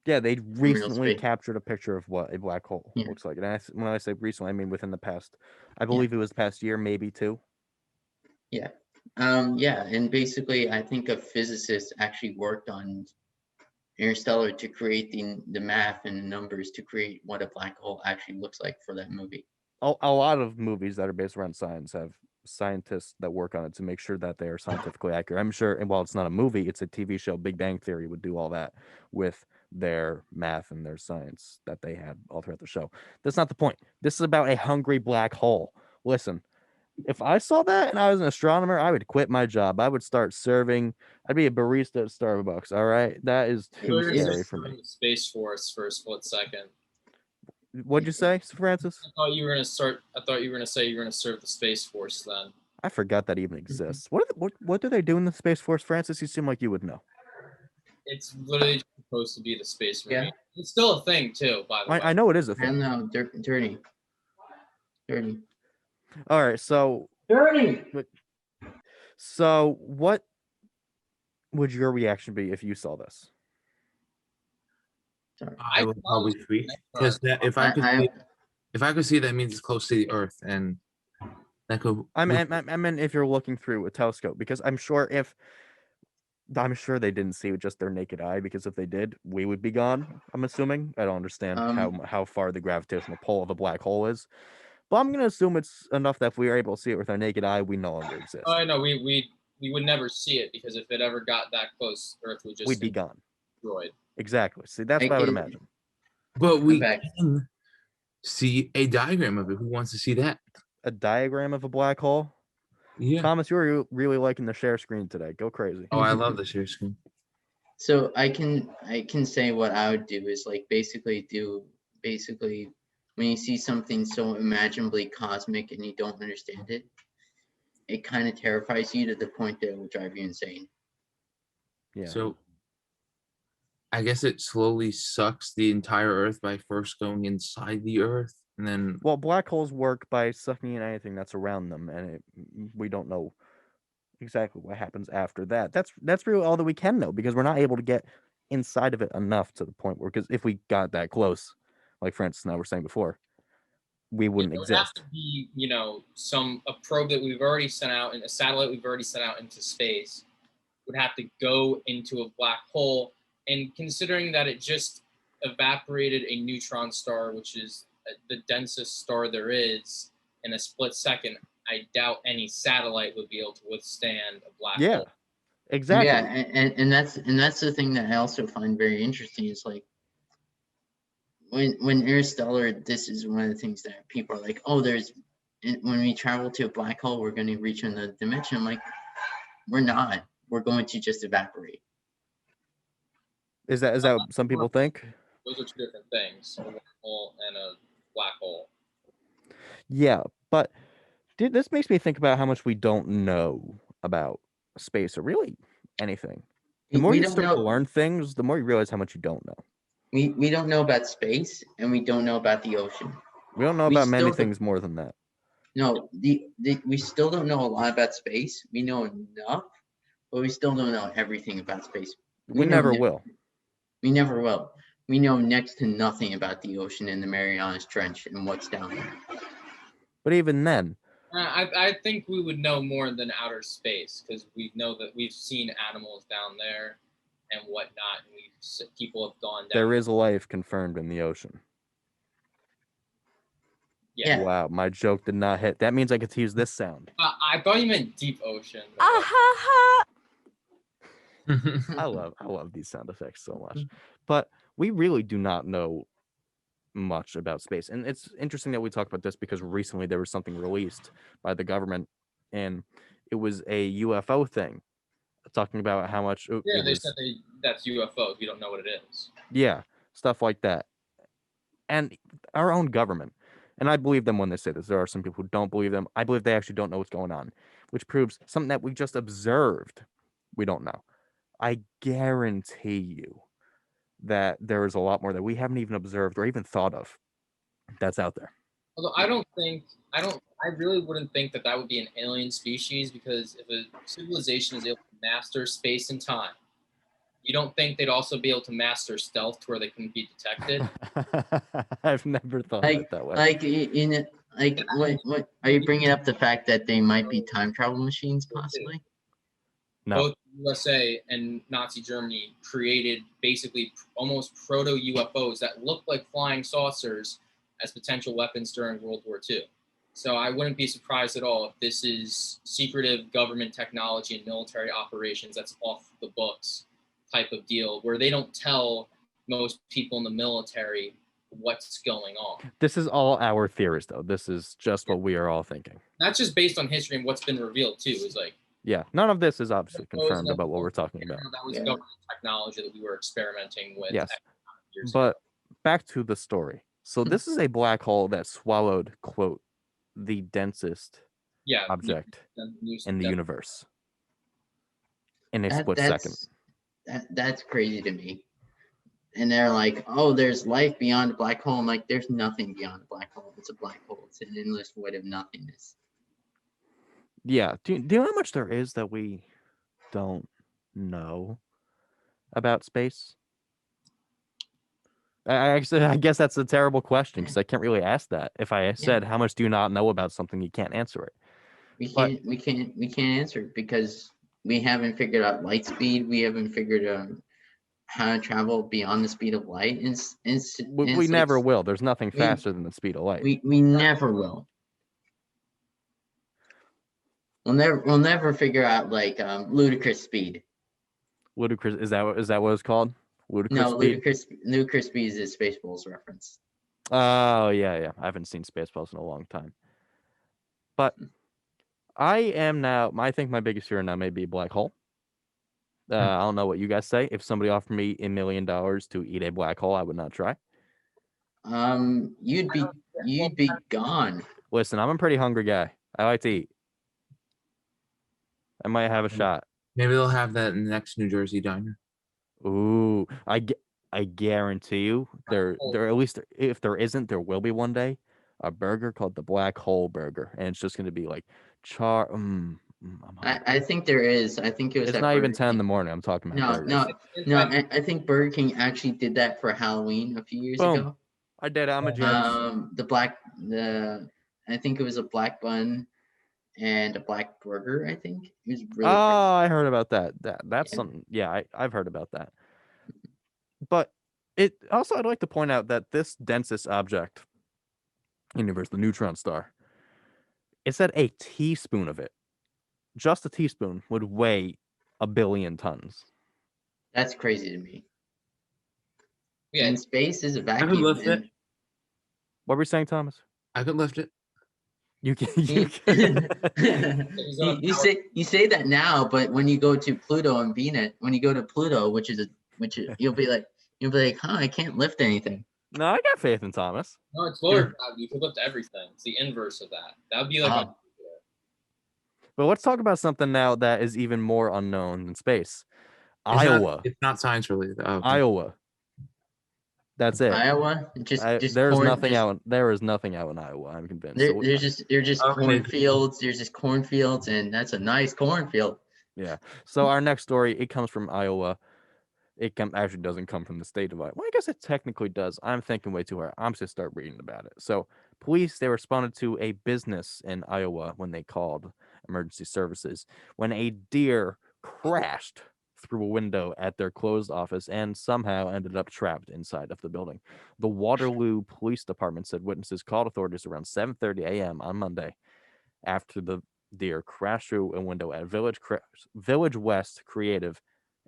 Yeah, they recently captured a picture of what a black hole looks like. And when I say recently, I mean within the past, I believe it was the past year, maybe two. Yeah. And basically, I think a physicist actually worked on Interstellar to create the math and the numbers to create what a black hole actually looks like for that movie. A lot of movies that are based around science have scientists that work on it to make sure that they are scientifically accurate. I'm sure, and while it's not a movie, it's a TV show. Big Bang Theory would do all that with their math and their science that they had all throughout the show. That's not the point. This is about a hungry black hole. Listen, if I saw that and I was an astronomer, I would quit my job. I would start serving. I'd be a barista at Starbucks. All right, that is too scary for me. The Space Force for a split second. What'd you say, Francis? I thought you were gonna say you were gonna serve the Space Force then. I forgot that even exists. What do they do in the Space Force, Francis? You seem like you would know. It's literally supposed to be the Space Marine. Yeah. It's still a thing too, by the way. I know it is a thing. I don't know. Dirty. All right, so dirty. So what would your reaction be if you saw this? I would probably freak, because if I could see, that means it's close to the Earth, and that could. I mean, if you're looking through a telescope, because I'm sure they didn't see with just their naked eye, because if they did, we would be gone. I'm assuming. I don't understand how far the gravitational pull of a black hole is, but I'm gonna assume it's enough that if we are able to see it with our naked eye, we no longer exist. Oh, I know. We would never see it, because if it ever got that close, Earth would just be gone. Destroyed. Exactly. See, that's what I would imagine. But we can see a diagram of it. Who wants to see that? A diagram of a black hole? Yeah. Thomas, you were really liking the share screen today. Go crazy. Oh, I love the share screen. So I can say what I would do is like basically when you see something so imaginably cosmic and you don't understand it, it kind of terrifies you to the point that it will drive you insane. Yeah. So I guess it slowly sucks the entire Earth by first going inside the Earth, and then. Well, black holes work by sucking in anything that's around them, and we don't know exactly what happens after that. That's really all that we can know, because we're not able to get inside of it enough to the point where, because if we got that close, like Francis and I were saying before, we wouldn't exist. It would have to be, a probe that we've already sent out, and a satellite we've already sent out into space would have to go into a black hole. And considering that it just evaporated a neutron star, which is the densest star there is, in a split second, I doubt any satellite would be able to withstand a black hole. Yeah, exactly. Yeah, and that's the thing that I also find very interesting is like when Interstellar, this is one of the things that people are like, oh, when we travel to a black hole, we're going to reach another dimension. I'm like, we're not. We're going to just evaporate. Is that what some people think? Those are two different things, a black hole and a black hole. Yeah, but this makes me think about how much we don't know about space, or really anything. The more you start to learn things, the more you realize how much you don't know. We don't know about space, and we don't know about the ocean. We don't know about many things more than that. No, we still don't know a lot about space. We know enough, but we still don't know everything about space. We never will. We never will. We know next to nothing about the ocean and the Marianas Trench and what's down there. But even then, I think we would know more than outer space, because we know that we've seen animals down there and whatnot, and people have gone down. There is life confirmed in the ocean. Yeah. Wow, my joke did not hit. That means I get to use this sound. I thought you meant deep ocean. I love these sound effects so much. But we really do not know much about space. And it's interesting that we talk about this, because recently there was something released by the government, and it was a UFO thing, talking about how much. They said that's UFO. We don't know what it is. Yeah, stuff like that. And our own government, and I believe them when they say this. There are some people who don't believe them. I believe they actually don't know what's going on, which proves something that we just observed. We don't know. I guarantee you that there is a lot more that we haven't even observed or even thought of that's out there. Although I really wouldn't think that would be an alien species, because if a civilization is able to master space and time, you don't think they'd also be able to master stealth to where they couldn't be detected? I've never thought of it that way. What are you bringing up the fact that they might be time travel machines, possibly? No. Both USA and Nazi Germany created basically almost proto UFOs that looked like flying saucers as potential weapons during World War II. So I wouldn't be surprised at all if this is secretive government technology and military operations that's off the books type of deal, where they don't tell most people in the military what's going on. This is all our theories, though. This is just what we are all thinking. That's just based on history and what's been revealed too. Is like, yeah, none of this is obviously confirmed about what we're talking about. That was government technology that we were experimenting with. Yes, but back to the story. So this is a black hole that swallowed, quote, the densest object in the universe in a split second. That's crazy to me. And they're like, oh, there's life beyond a black hole. I'm like, there's nothing beyond a black hole. It's a black hole. It's an endless void of nothingness. Yeah. Do you know how much there is that we don't know about space? I guess that's a terrible question because I can't really ask that. If I said, how much do you not know about something, you can't answer it. We can't answer it because we haven't figured out light speed. We haven't figured out how to travel beyond the speed of light. We never will. There's nothing faster than the speed of light. We never will. We'll never figure out like ludicrous speed. Ludicrous is that what it's called? Ludicrous speed? Ludicrous speed is a Spaceballs reference. Oh yeah. I haven't seen Spaceballs in a long time. But I am now. I think my biggest fear now may be a black hole. I don't know what you guys say. If somebody offered me $1 million to eat a black hole, I would not try. You'd be gone. Listen, I'm a pretty hungry guy. I like to eat. I might have a shot. Maybe they'll have that in the next New Jersey diner. Ooh, I guarantee you there at least if there isn't, there will be one day a burger called the Black Hole Burger, and it's just going to be like I think there is. I think it was. It's not even 10 in the morning. I'm talking about. No. I think Burger King actually did that for Halloween a few years ago. I did. I'm a genius. I think it was a black bun and a black burger. I think it was really. I heard about that. That's something. Yeah, I've heard about that. But it also, I'd like to point out that this densest object in the universe, the neutron star, it said a teaspoon of it. Just a teaspoon would weigh 1 billion tons. That's crazy to me. Yeah, and space is a vacuum. I could lift it. What were you saying, Thomas? I could lift it. You can. You say that now, but when you go to Pluto and Venus, you'll be like, I can't lift anything. No, I got faith in Thomas. No, it's lower gravity. You can lift everything. It's the inverse of that. That would be like But let's talk about something now that is even more unknown than space. Iowa. It's not science related. Oh, okay. Iowa. That's it. Iowa. There's nothing out. There is nothing out in Iowa. I'm convinced. There's just cornfields. There's just cornfields, and that's a nice cornfield. Yeah. So our next story, it comes from Iowa. It actually doesn't come from the state of Iowa. Well, I guess it technically does. I'm thinking way too hard. I'm just start reading about it. So police, they responded to a business in Iowa when they called emergency services when a deer crashed through a window at their closed office and somehow ended up trapped inside of the building. The Waterloo Police Department said witnesses called authorities around 7:30 a.m. on Monday after the deer crashed through a window at Village West Creative,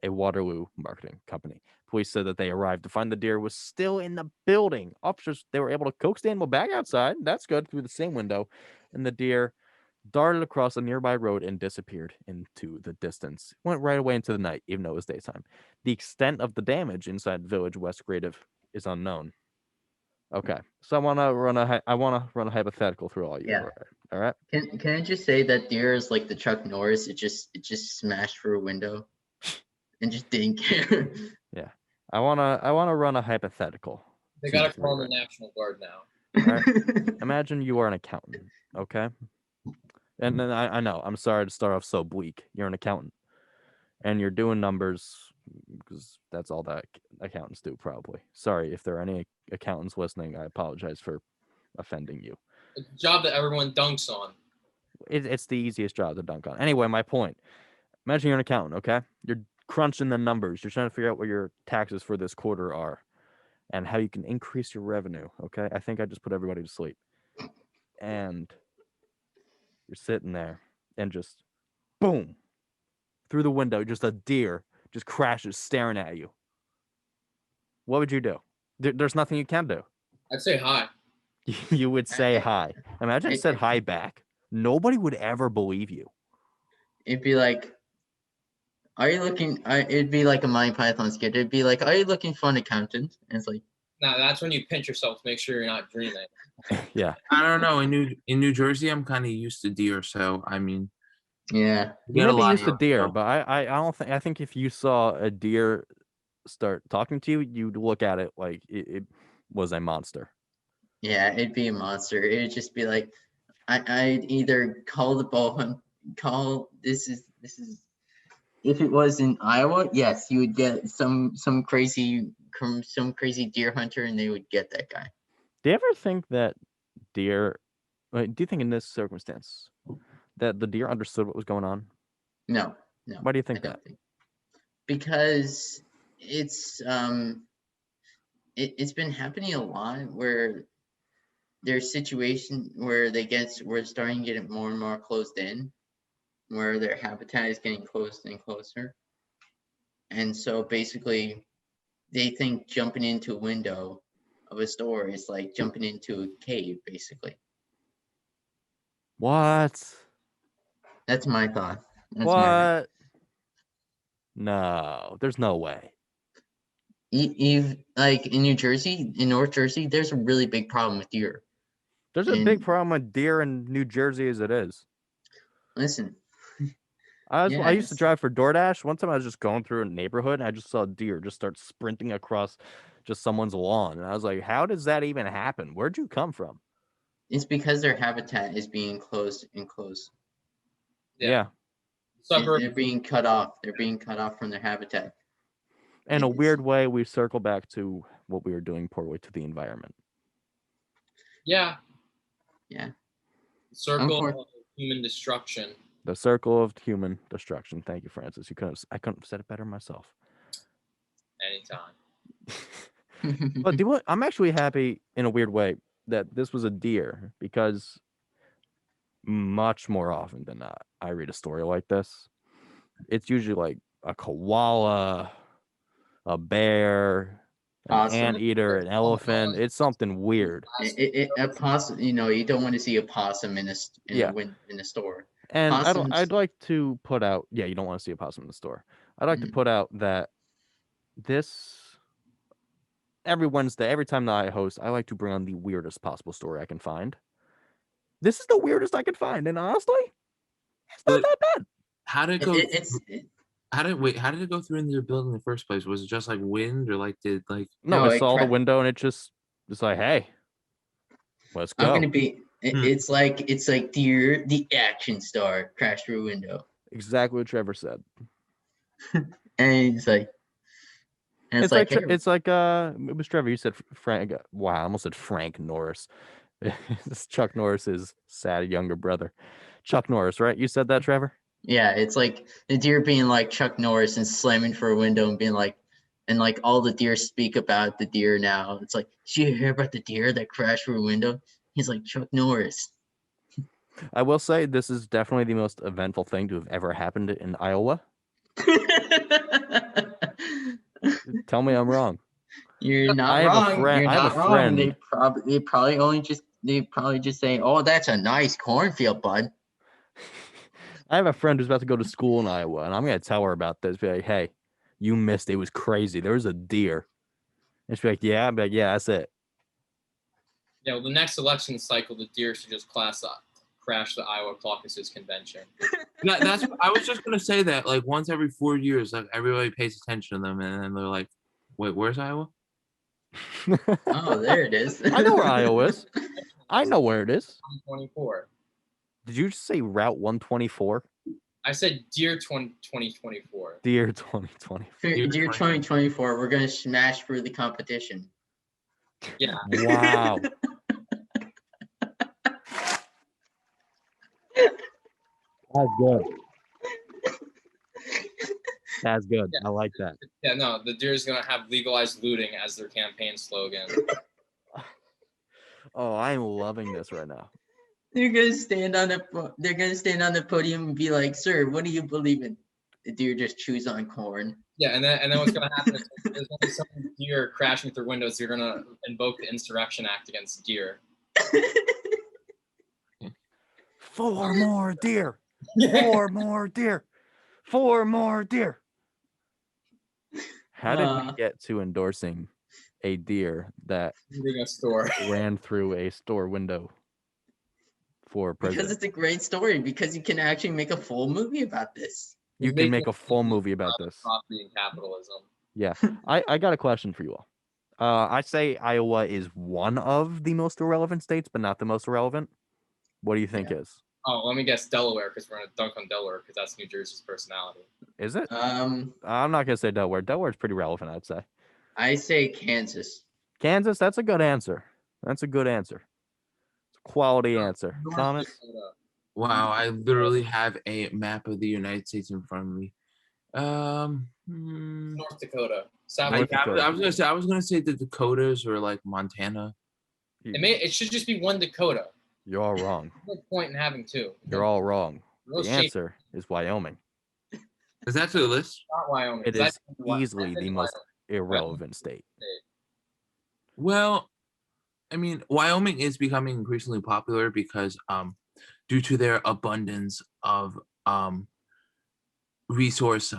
a Waterloo marketing company. Police said that they arrived to find the deer was still in the building. Officers, they were able to coax the animal back outside. That's good, through the same window. And the deer darted across a nearby road and disappeared into the distance. Went right away into the night, even though it was daytime. The extent of the damage inside Village West Creative is unknown. Okay, so I want to run a hypothetical through all you. Yeah. All right. Can I just say that deer is like the Chuck Norris? It just smashed through a window and just didn't care. Yeah, I wanna run a hypothetical. They gotta call the National Guard now. All right. Imagine you are an accountant, okay? And then I know, I'm sorry to start off so bleak. You're an accountant, and you're doing numbers because that's all that accountants do, probably. Sorry if there are any accountants listening. I apologize for offending you. It's a job that everyone dunks on. It's the easiest job to dunk on. Anyway, my point. Imagine you're an accountant, okay? You're crunching the numbers. You're trying to figure out what your taxes for this quarter are and how you can increase your revenue, okay? I think I just put everybody to sleep. And you're sitting there and just boom, through the window, just a deer just crashes staring at you. what would you do? There's nothing you can do. I'd say hi. You would say I- hi. Imagine it said hi back. Nobody would ever believe you. It'd be like, are you looking? It'd be like a Monty Python skit. It'd be like, are you looking for an accountant? And it's like, Now that's when you pinch yourself to make sure you're not dreaming. Yeah. I don't know. In New Jersey, I'm kind of used to deer, so I mean, yeah. we You get a may be lot used to of deer, so- but I don't think I think if you saw a deer start talking to you, you'd look at it like it was a monster. Yeah, it'd be a monster. It'd just be like, I'd either call the bow hunt, this is if it was in Iowa, yes, you would get some crazy deer hunter and they would get that guy. Do you ever think that deer? Do you think in this circumstance that the deer understood what was going on? No. Why do you I think that? don't think. Because it's it's been happening a lot where there's situations where we're starting to get more and more closed in, where their habitat is getting closer and closer. And so basically they think jumping into a window of a store is like jumping into a cave, basically. What? That's my thought. That's my What? No, there's no way. like in New Jersey, in North Jersey, there's a really big problem with deer. There's a And big problem with deer in New Jersey as it is. listen, I used to yes, drive for DoorDash. One time I was just going through a neighborhood and I just saw a deer just start sprinting across just someone's lawn. And I was like, how does that even happen? Where'd you come from? it's because their habitat is being closed. Yeah. Suburb. They're being cut off. They're being cut off from their habitat. In a It's- weird way, we circle back to what we were doing poorly to the environment. Yeah. Yeah. Circle of human destruction. The circle of human destruction. Thank you, Francis. I couldn't have said it better myself. Anytime. But I'm actually happy in a weird way that this was a deer because much more often than not, I read a story like this. It's usually like a koala, a bear, an Possum. anteater, an elephant. It's something weird. A possum, you don't want to see a possum in a store. And Possums- I'd like to put out, you don't want to see a possum in the store. I'd like to put out that every Wednesday, every time that I host, I like to bring on the weirdest possible story I can find. This is the weirdest I could find, and honestly, it's not that bad. How did it go? It- How did it go through into the building in the first place? Was it just like wind, or like No, No, I it saw the window and it's like, hey, let's I'm go. gonna be. It's like deer, the action star, crashed through a window, Exactly what Trevor said. and it's like, It's like it was Trevor. You said Frank. Wow, I almost said Frank Norris. It's Chuck Norris's sad younger brother, Chuck Norris, right? You said that, Trevor. yeah, it's like the deer being like Chuck Norris and slamming for a window and being like, and like all the deer speak about the deer now. It's like, did you hear about the deer that crashed through a window? He's like Chuck Norris. I will say this is definitely the most eventful thing to have ever happened in Iowa. Tell me I'm wrong. You're not I have a wrong. friend- You're I have not a wrong. friend- They probably just say, "Oh, that's a nice cornfield, bud." I have a friend who's about to go to school in Iowa, and I'm gonna tell her about this. Be like, hey, you missed. It was crazy. There was a deer. And she'll be like, yeah. I'm like, yeah, that's it. Yeah, well, the next election cycle, the deer should just crash the Iowa caucuses convention. That's. I was just gonna say that. Like once every 4 years, like everybody pays attention to them, and then they're like, "Wait, where's Iowa?" Oh, there it is. I know where Iowa is. I know where it is. 2024. Did you just say Route 124? I said deer 2024. Deer 2020. Dear 2024, we're gonna smash through the competition. Yeah. Wow. That's good. That's good. Yeah. I like that. Yeah, no, the deer is gonna have legalized looting as their campaign slogan. Oh, I'm loving this right now. They're gonna stand on the podium and be like, "Sir, what do you believe in?" The deer just chews on corn. Yeah, and then what's gonna happen is there's gonna be some deer crashing through windows. So you're gonna invoke the Insurrection Act against deer. 4 more deer. 4 more deer. 4 more deer. How did we get to endorsing a deer that a store ran through a store window for president? Because it's a great story. Because you can actually make a full movie about this. You can make a full movie about this. Property and capitalism. Yeah, I got a question for you all. I say Iowa is one of the most irrelevant states, but not the most irrelevant. What do you think is? Oh, let me guess Delaware, because we're gonna dunk on Delaware because that's New Jersey's personality. Is it? I'm not gonna say Delaware. Delaware's pretty relevant, I'd say. I say Kansas. Kansas, that's a good answer. That's a good answer. It's a quality answer. North Thomas? Dakota. Wow, I literally have a map of the United States in front of me. North Dakota. I was gonna say the Dakotas or like Montana. It should just be one Dakota. You're all wrong. There's no point in having two. You're all wrong. The answer is Wyoming. Is that to the list? Not Wyoming. It is easily the most irrelevant state. Well, I mean, Wyoming is becoming increasingly popular because due to their abundance of resource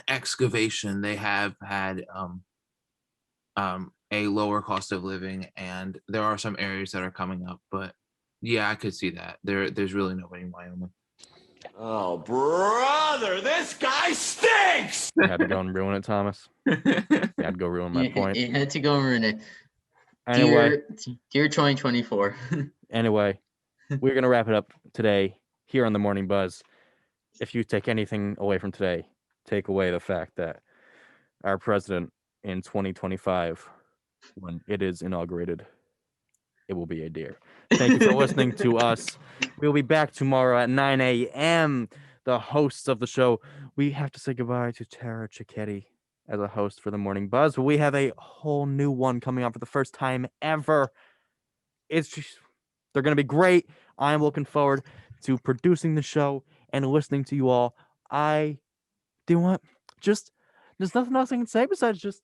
excavation, they have had a lower cost of living, and there are some areas that are coming up. But yeah, I could see that. There's really nobody in Wyoming. Oh, brother, this guy stinks! You had to go and ruin it, Thomas. You had to go ruin my point. You had to go and ruin it. Anyway, dear 2024. Anyway, we're going to wrap it up today here on the Morning Buzz. If you take anything away from today, take away the fact that our president in 2025, when it is inaugurated, it will be a deer. Thank you for listening to us. We'll be back tomorrow at 9 a.m. The hosts of the show, we have to say goodbye to Tara Cicchetti as a host for the Morning Buzz. But we have a whole new one coming on for the first time ever. It's just, they're going to be great. I'm looking forward to producing the show and listening to you all. I do what? Just, there's nothing else I can say besides just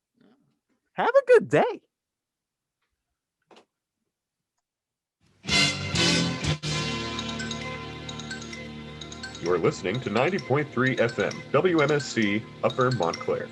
have a good day. You're listening to 90.3 FM, WMSC, Upper Montclair.